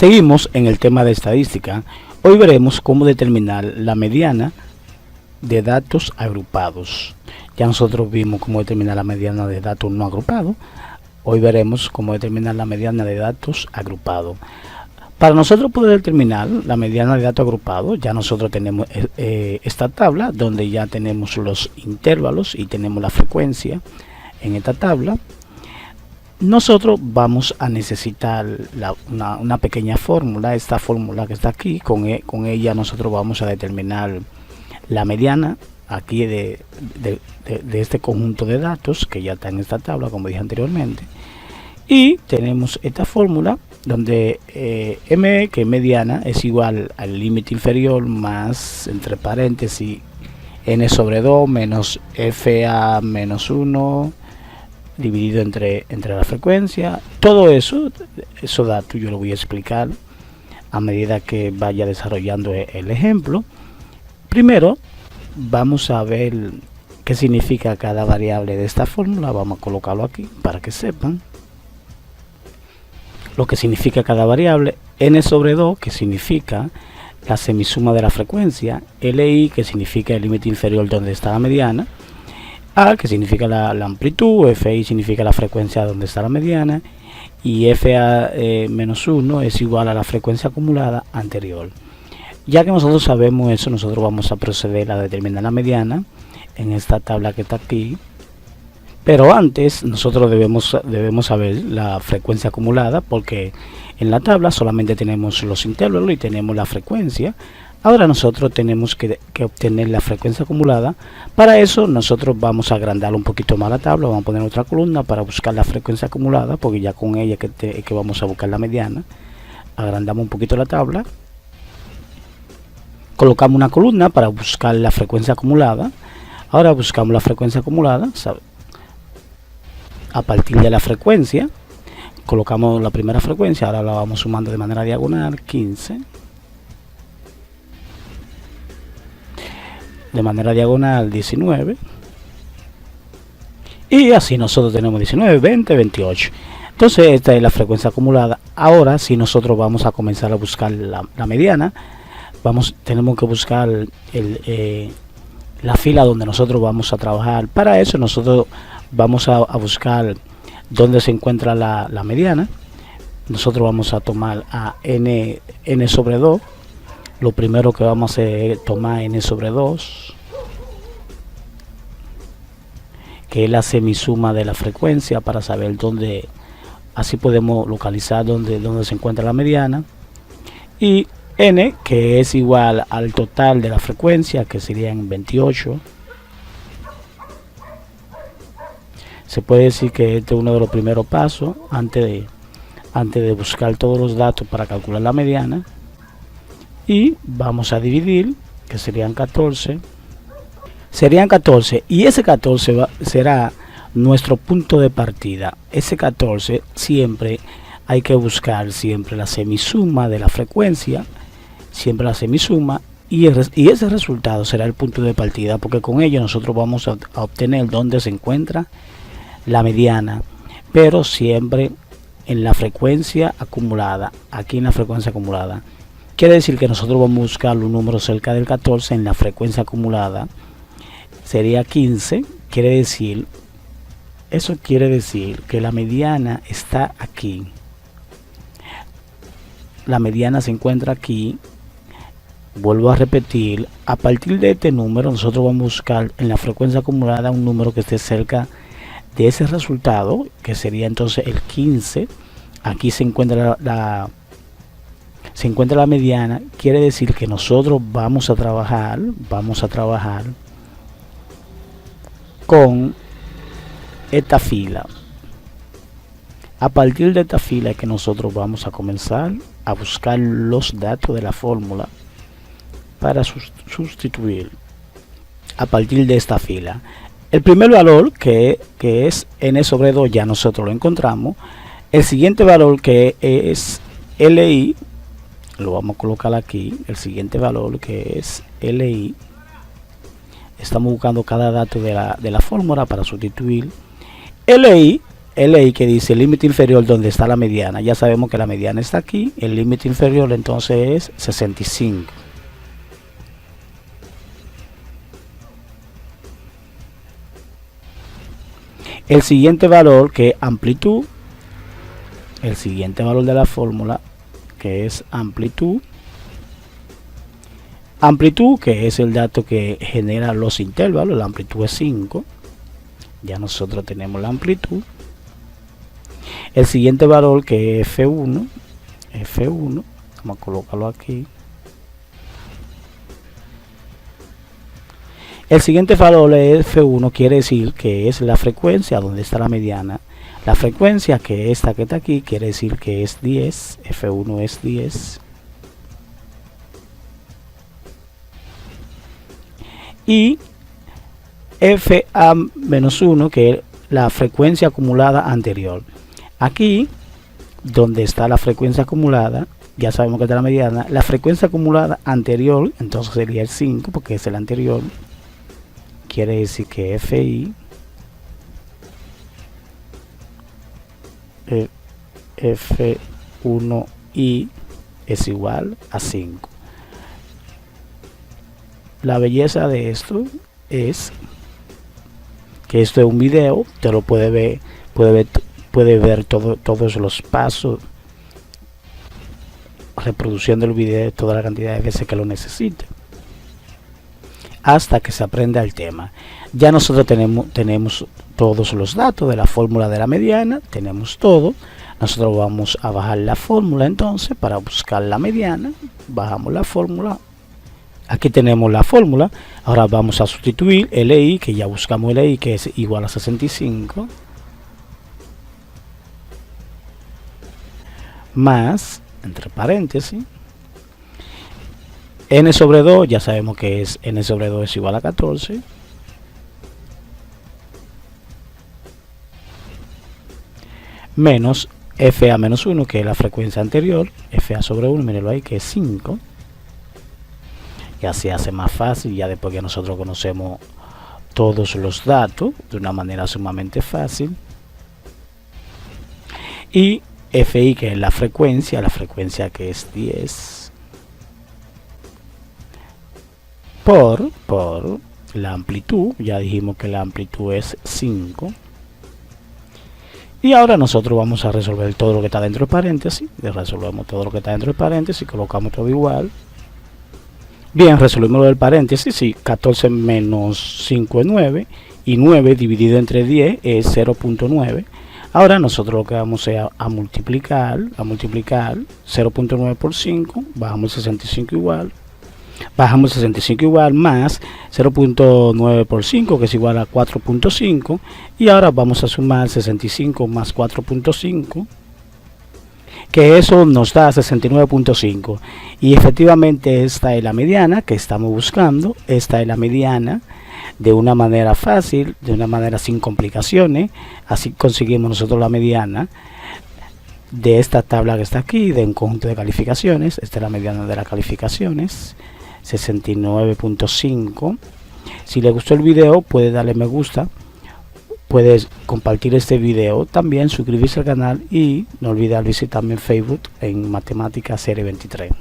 Seguimos en el tema de estadística. Hoy veremos cómo determinar la mediana de datos agrupados. Ya nosotros vimos cómo determinar la mediana de datos no agrupados. Hoy veremos cómo determinar la mediana de datos agrupados. Para nosotros poder determinar la mediana de datos agrupados, ya nosotros tenemos esta tabla donde ya tenemos los intervalos y tenemos la frecuencia en esta tabla. Nosotros vamos a necesitar una pequeña fórmula, esta fórmula que está aquí. Con ella nosotros vamos a determinar la mediana aquí de este conjunto de datos que ya está en esta tabla, como dije anteriormente. Y tenemos esta fórmula donde m, que es mediana, es igual al límite inferior más, entre paréntesis, n sobre 2 menos fa menos 1 dividido entre la frecuencia. Todo esos datos yo lo voy a explicar a medida que vaya desarrollando el ejemplo. Primero vamos a ver qué significa cada variable de esta fórmula. Vamos a colocarlo aquí para que sepan lo que significa cada variable. N sobre 2, que significa la semisuma de la frecuencia. LI, que significa el límite inferior donde está la mediana. A, que significa la amplitud. FI significa la frecuencia donde está la mediana. Y FA menos 1 es igual a la frecuencia acumulada anterior. Ya que nosotros sabemos eso, nosotros vamos a proceder a determinar la mediana en esta tabla que está aquí. Pero antes nosotros debemos saber la frecuencia acumulada, porque en la tabla solamente tenemos los intervalos y tenemos la frecuencia. Ahora nosotros tenemos que obtener la frecuencia acumulada. Para eso nosotros vamos a agrandar un poquito más la tabla. Vamos a poner otra columna para buscar la frecuencia acumulada, porque ya con ella que vamos a buscar la mediana. Agrandamos un poquito la tabla. Colocamos una columna para buscar la frecuencia acumulada. Ahora buscamos la frecuencia acumulada. A partir de la frecuencia, colocamos la primera frecuencia. Ahora la vamos sumando de manera diagonal, 15. De manera diagonal, 19. Y así nosotros tenemos 19, 20, 28. Entonces esta es la frecuencia acumulada. Ahora si nosotros vamos a comenzar a buscar la mediana, tenemos que buscar la fila donde nosotros vamos a trabajar. Para eso nosotros vamos a buscar dónde se encuentra la mediana. Nosotros vamos a tomar a n sobre 2. Lo primero que vamos a hacer es tomar n sobre 2, que es la semisuma de la frecuencia, para saber dónde, así podemos localizar dónde se encuentra la mediana. Y n, que es igual al total de la frecuencia, que serían 28. Se puede decir que este es uno de los primeros pasos antes de buscar todos los datos para calcular la mediana. Y vamos a dividir, que serían 14. Y ese 14 será nuestro punto de partida. Ese 14 siempre hay que buscar siempre la semisuma de la frecuencia, siempre la semisuma, y ese resultado será el punto de partida, porque con ello nosotros vamos a obtener dónde se encuentra la mediana, pero siempre en la frecuencia acumulada. Aquí en la frecuencia acumulada quiere decir que nosotros vamos a buscar un número cerca del 14 en la frecuencia acumulada. Sería 15. Eso quiere decir que la mediana está aquí. La mediana se encuentra aquí. Vuelvo a repetir, a partir de este número nosotros vamos a buscar en la frecuencia acumulada un número que esté cerca de ese resultado, que sería entonces el 15. Aquí se encuentra la mediana. Quiere decir que nosotros vamos a trabajar con esta fila. A partir de esta fila es que nosotros vamos a comenzar a buscar los datos de la fórmula para sustituir a partir de esta fila. El primer valor, que es n sobre 2, ya nosotros lo encontramos. El siguiente valor, que es LI, lo vamos a colocar aquí. El siguiente valor, que es LI, estamos buscando cada dato de la fórmula para sustituir. LI LI que dice límite inferior donde está la mediana. Ya sabemos que la mediana está aquí, el límite inferior entonces es 65. El siguiente valor que es amplitud, el siguiente valor de la fórmula que es amplitud, que es el dato que genera los intervalos, la amplitud es 5, ya nosotros tenemos la amplitud. El siguiente valor que es F1, vamos a colocarlo aquí. El siguiente valor es F1, quiere decir que es la frecuencia donde está la mediana. La frecuencia que esta que está aquí quiere decir que es 10, F1 es 10. Y FA-1 que es la frecuencia acumulada anterior. Aquí, donde está la frecuencia acumulada, ya sabemos que está la mediana. La frecuencia acumulada anterior, entonces sería el 5, porque es el anterior. Quiere decir que FI F1I es igual a 5. La belleza de esto es que esto es un video, te lo puede ver todos los pasos, reproduciendo el video toda la cantidad de veces que lo necesite, hasta que se aprenda el tema. Ya nosotros tenemos todos los datos de la fórmula de la mediana, tenemos todo. Nosotros vamos a bajar la fórmula entonces para buscar la mediana. Bajamos la fórmula. Aquí tenemos la fórmula. Ahora vamos a sustituir LI, que ya buscamos LI, que es igual a 65, más, entre paréntesis, n sobre 2, ya sabemos que es n sobre 2 es igual a 14, menos FA menos 1, que es la frecuencia anterior, FA sobre 1, mírenlo ahí, que es 5. Ya se hace más fácil, ya después que nosotros conocemos todos los datos de una manera sumamente fácil. Y FI, que es la frecuencia que es 10, por la amplitud, ya dijimos que la amplitud es 5. Y ahora nosotros vamos a resolver todo lo que está dentro de paréntesis. Resolvemos todo lo que está dentro de paréntesis, colocamos todo igual. Bien, resolvemos lo del paréntesis. Sí, 14 menos 5 es 9. Y 9 dividido entre 10 es 0.9. Ahora nosotros lo que vamos a multiplicar 0.9 por 5. Bajamos el 65 igual. Bajamos 65 igual más 0.9 por 5, que es igual a 4.5. Y ahora vamos a sumar 65 más 4.5, que eso nos da 69.5. Y efectivamente esta es la mediana que estamos buscando. Esta es la mediana de una manera fácil, de una manera sin complicaciones. Así conseguimos nosotros la mediana de esta tabla que está aquí, de un conjunto de calificaciones. Esta es la mediana de las calificaciones, 69.5. Si le gustó el video, puede darle me gusta, puedes compartir este video, también suscribirse al canal y no olvidar visitarme en Facebook en Matemática Serie 23.